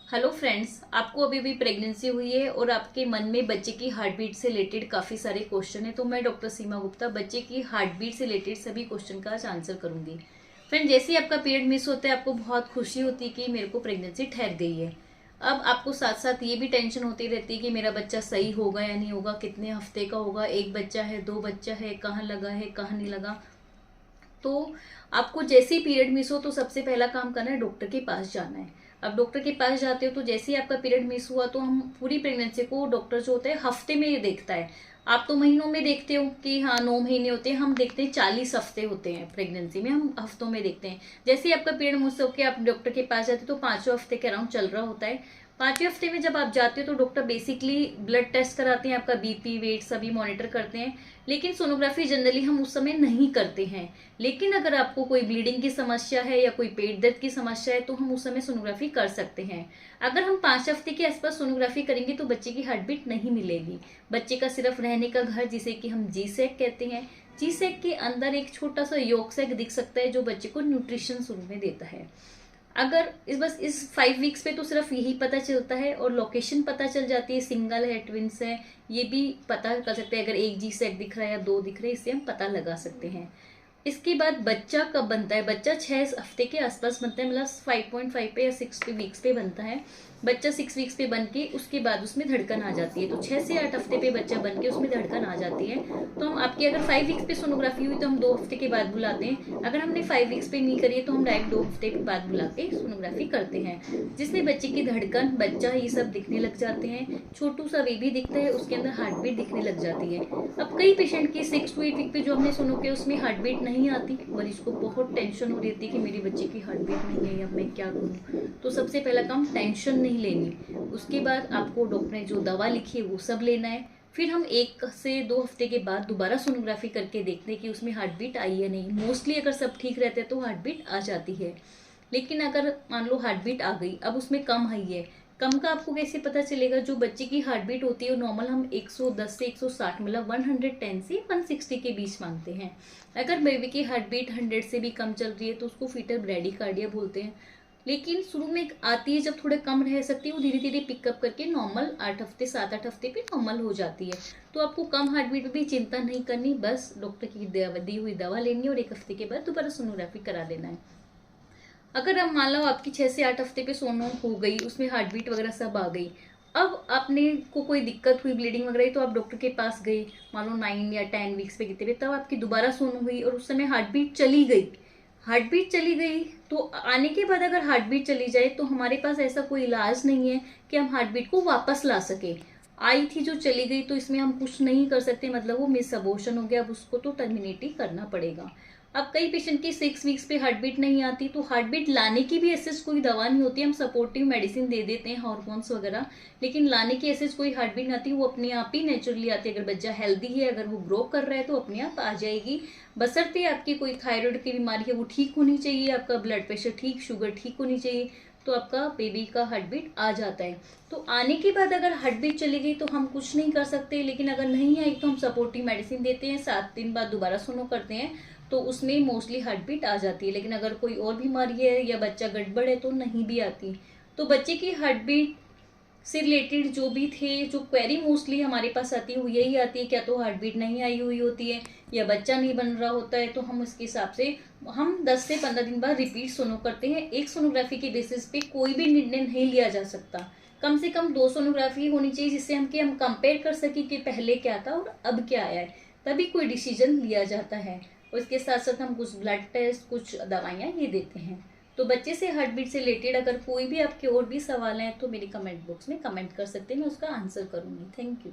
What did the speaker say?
Hello friends, आपको अभी भी प्रेगनेंसी हुई है और आपके मन में बच्चे की हार्ट बीट से रिलेटेड काफ़ी सारे क्वेश्चन है। तो मैं डॉक्टर सीमा गुप्ता बच्चे की हार्ट बीट से रिलेटेड सभी क्वेश्चन का आज आंसर करूंगी। फ्रेंड, जैसे ही आपका पीरियड मिस होता है आपको बहुत खुशी होती है कि मेरे को प्रेगनेंसी ठहर गई है। अब आपको साथ साथ ये भी टेंशन होती रहती है कि मेरा बच्चा सही होगा या नहीं होगा, कितने हफ्ते का होगा, एक बच्चा है, दो बच्चा है, कहाँ लगा है, कहाँ नहीं लगा। तो आपको जैसे ही पीरियड मिस हो तो सबसे पहला काम करना है, डॉक्टर के पास जाना है। अब डॉक्टर के पास जाते हो तो जैसे ही आपका पीरियड मिस हुआ तो हम पूरी प्रेगनेंसी को, डॉक्टर जो होता है हफ्ते में ये देखता है। आप तो महीनों में देखते हो कि हाँ 9 महीने होते हैं, हम देखते हैं 40 हफ्ते होते हैं प्रेगनेंसी में, हम हफ्तों में देखते हैं। जैसे ही आपका पीरियड मिस होकर आप डॉक्टर के पास जाते हो तो 5वें हफ्ते के अराउंड चल रहा होता है। 5वें हफ्ते में जब आप जाते हो तो डॉक्टर बेसिकली ब्लड टेस्ट कराते हैं, आपका बीपी वेट सभी मॉनिटर करते हैं। लेकिन सोनोग्राफी जनरली हम उस समय नहीं करते हैं। लेकिन अगर आपको कोई ब्लीडिंग की समस्या है या कोई पेट दर्द की समस्या है तो हम उस समय सोनोग्राफी कर सकते हैं। अगर हम 5 हफ्ते के आसपास सोनोग्राफी करेंगे तो बच्चे की हार्ट बीट नहीं मिलेगी। बच्चे का सिर्फ रहने का घर, जिसे कि हम जी सैक कहते हैं, जी सैक के अंदर एक छोटा सा योक सैक दिख सकता है जो बच्चे को न्यूट्रिशन शुरू में देता है। अगर इस 5 वीक्स पे तो सिर्फ यही पता चलता है और लोकेशन पता चल जाती है, सिंगल है ट्विंस है ये भी पता कर सकते हैं। अगर एक जी सेट दिख रहा है या दो दिख रहे हैं इससे हम पता लगा सकते हैं। इसके बाद बच्चा कब बनता है? बच्चा 6 हफ्ते के आसपास बनता है, मतलब 5.5 पे या 6 वीक्स पे बनता है। बच्चा 6 वीक्स पे बन के उसके बाद उसमें धड़कन आ जाती है। तो 6 से 8 हफ्ते पे बच्चा बन के उसमें धड़कन आ जाती है। तो हम आपकी अगर 5 वीक्स पे सोनोग्राफी हुई तो हम 2 हफ्ते के बाद बुलाते हैं। अगर हमने 5 वीक्स पे नहीं करी है तो हम डायरेक्ट 2 हफ्ते के बाद बुला के सोनोग्राफी करते हैं, जिसमें बच्चे की धड़कन, बच्चा, ये सब दिखने लग जाते हैं। छोटू सा बेबी दिखता है, उसके अंदर हार्ट बीट दिखने लग जाती है। अब कई पेशेंट की 6 to 8 वीक पे जो हमने सुनो कि उसमें हार्ट बीट नहीं आती, मरीज को बहुत टेंशन हो रही थी कि मेरी बच्चे की हार्ट बीट नहीं है, अब मैं क्या करूँ। तो सबसे पहला काम टेंशन नहीं लेनी। उसके बाद आपको डॉक्टर ने जो दवा लिखी है वो सब लेना है। फिर हम 1 से 2 हफ्ते के बाद दोबारा सोनोग्राफी करके देखते हैं कि उसमें हार्ट बीट आई है नहीं। मोस्टली अगर सब ठीक रहते हैं तो हार्ट बीट आ जाती है। लेकिन अगर मान लो हार्ट बीट आ गई, अब उसमें कम आई है, कम का आपको कैसे पता चलेगा? जो बच्चे की हार्ट बीट होती है नॉर्मल हम 110 से 160, मतलब 110 से 160 के बीच मांगते हैं। अगर बेबी की हार्ट बीट 100 से भी कम चल रही है तो उसको फीटल ब्रेडिकार्डिया बोलते हैं। लेकिन शुरू में आती है जब थोड़े कम रह सकती है, वो धीरे धीरे पिकअप करके नॉर्मल 8 हफ्ते 7-8 हफ्ते पे नॉर्मल हो जाती है। तो आपको कम हार्ट बीट में भी चिंता नहीं करनी, बस डॉक्टर की दी हुई दवा लेनी है और 1 हफ्ते के बाद दोबारा सोनोग्राफी करा देना है। अगर अब मान लो आपकी 6 से 8 हफ्ते पे सोनो हो गई, उसमें हार्ट बीट वगैरह सब आ गई, अब आपने को कोई दिक्कत हुई ब्लीडिंग वगैरह तो आप डॉक्टर के पास गए, मान लो 9 या 10 वीक्स पे कितने पे, तब आपकी दोबारा सोनो हुई और उस समय हार्ट बीट चली गई। हार्ट बीट चली गई तो आने के बाद अगर हार्ट बीट चली जाए तो हमारे पास ऐसा कोई इलाज नहीं है कि हम हार्ट बीट को वापस ला सके। आई थी जो चली गई तो इसमें हम कुछ नहीं कर सकते, मतलब वो मिस अबॉर्शन हो गया, अब उसको तो टर्मिनेट ही करना पड़ेगा। अब कई पेशेंट की 6 वीक्स पे हार्ट बीट नहीं आती तो हार्ट बीट लाने की भी ऐसे कोई दवा नहीं होती, हम सपोर्टिव मेडिसिन दे देते हैं, हार्मोन्स वगैरह, लेकिन लाने की ऐसे कोई हार्ट बीट नहीं आती, वो अपने आप ही नेचुरली आती है। अगर बच्चा हेल्दी है, अगर वो ग्रो कर रहा है तो अपने आप आ जाएगी। बशर्ते आपकी कोई थायराइड की बीमारी है वो ठीक होनी चाहिए, आपका ब्लड प्रेशर ठीक, शुगर ठीक होनी चाहिए, तो आपका बेबी का हार्ट बीट आ जाता है। तो आने के बाद अगर हार्ट बीट चली गई तो हम कुछ नहीं कर सकते, लेकिन अगर नहीं आई तो हम सपोर्टिव मेडिसिन देते हैं, 7 दिन बाद दोबारा सुनो करते हैं, तो उसमें मोस्टली हार्ट बीट आ जाती है। लेकिन अगर कोई और बीमारी है या बच्चा गड़बड़ है तो नहीं भी आती। तो बच्चे की हार्ट बीट से रिलेटेड जो भी थे, जो क्वेरी मोस्टली हमारे पास आती है वो यही आती है, क्या तो हार्ट बीट नहीं आई हुई होती है या बच्चा नहीं बन रहा होता है। तो हम उसके हिसाब से हम 10 से 15 दिन बाद रिपीट सोनो करते हैं। एक सोनोग्राफी के बेसिस पे कोई भी निर्णय नहीं लिया जा सकता, कम से कम 2 सोनोग्राफी होनी चाहिए जिससे हम कंपेयर कर सके कि पहले क्या था और अब क्या आया है, तभी कोई डिसीजन लिया जाता है। और इसके साथ साथ हम कुछ ब्लड टेस्ट, कुछ दवाइयाँ ये देते हैं। तो बच्चे से हार्ट बीट से रिलेटेड अगर कोई भी आपके और भी सवाल हैं तो मेरे कमेंट बॉक्स में कमेंट कर सकते हैं, मैं उसका आंसर करूंगी। Thank you.